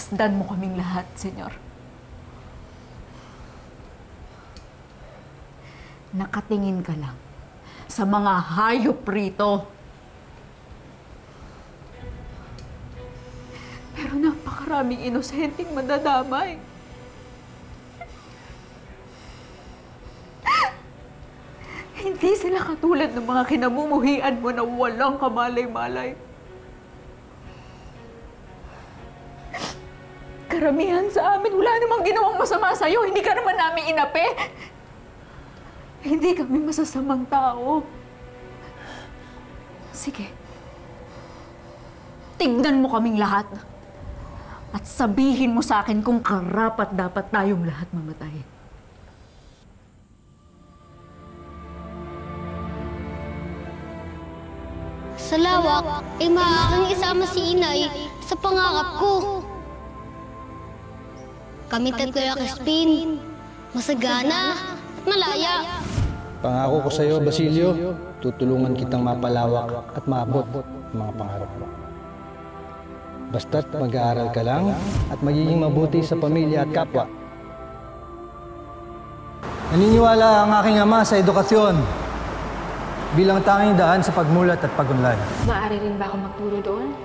Masdan mo kaming lahat, Senyor. Nakatingin ka lang sa mga hayop rito. Pero napakaraming inosenteng madadamay. Hindi sila katulad ng mga kinamumuhian mo na walang kamalay-malay. Karamihan sa amin, wala namang ginawang masama sa'yo. Hindi ka naman namin inapi. Hindi kami masasamang tao. Sige. Tignan mo kaming lahat. At sabihin mo sa akin kung karapat dapat tayong lahat mamatay. Sa lawak, ay maaaring isama si Inay sa pangarap ko. Kami tatlo Crispin, masagana at malaya. Pangako ko sa iyo, Basilio, tutulungan kitang mapalawak at maabot ang mga pangarap mo. Basta't mag-aaral ka lang at magiging mabuti sa pamilya at kapwa. Naniniwala ang aking ama sa edukasyon bilang tanging daan sa pagmulat at pagunlad. Maaari rin ba ako magturo doon?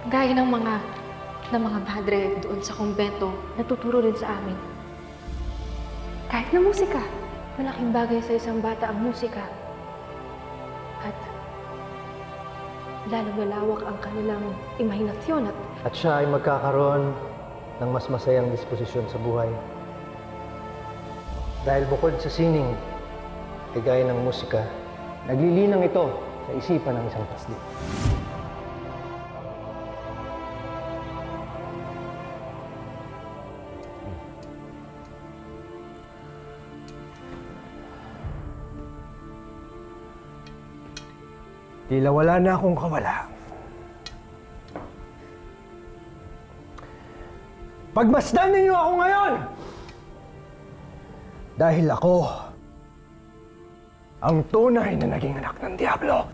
Gaya ng mga padre doon sa kumbento, natuturo rin sa amin. Kahit na musika, malaking bagay sa isang bata ang musika. At lalong lalawak ang kanilang imahinasyon At siya ay magkakaroon ng mas masayang disposisyon sa buhay. Dahil bukod sa sining, ay gaya ng musika, naglilinang ito sa isipan ng isang pasli. Tila wala na akong kawala. Pagmasdan ninyo ako ngayon! Dahil ako ang tunay na naging anak ng Diablo.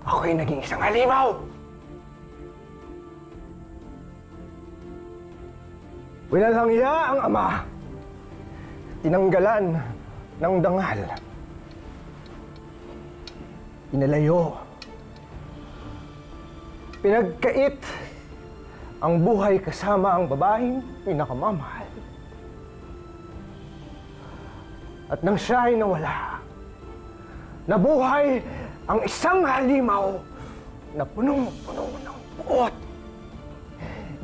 Ako'y naging isang halimaw. Winalang iya ang ama. Tinanggalan ng dangal. Inalayo. Pinagkait ang buhay kasama ang babaeng pinakamamahal. At nang siya ay nawala, nabuhay ang isang halimaw na punong-puno ng buot.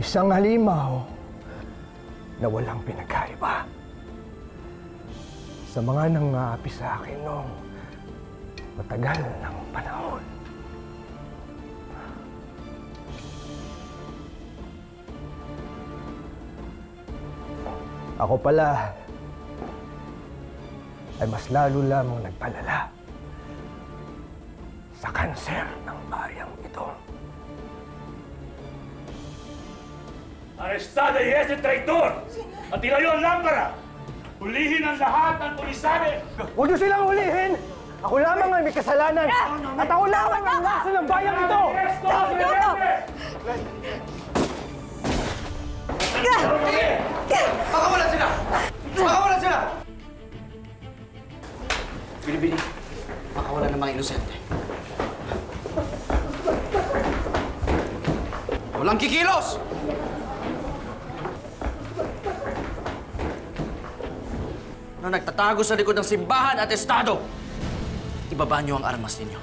Isang halimaw na walang pinagkaiba. Sa mga nangaapi sa akin noong matagal ng panahon. Ako pala ay mas lalo lamang nagpalala sa kanser ng bayang ito. Arrestada y ese traitor! At ilayo ang lampara! Hulihin ang lahat ng tulisanin! Huwag niyo silang hulihin! Ako lamang ay may kasalanan! At ako lamang ang nasa ng bayang ito! Pakawalan sila! Pakawalan sila! Bili-bili. Pakawalan ng mga inosente. Walang kikilos! Na nagtatago sa likod ng simbahan at estado, ibaba niyo ang armas ninyo.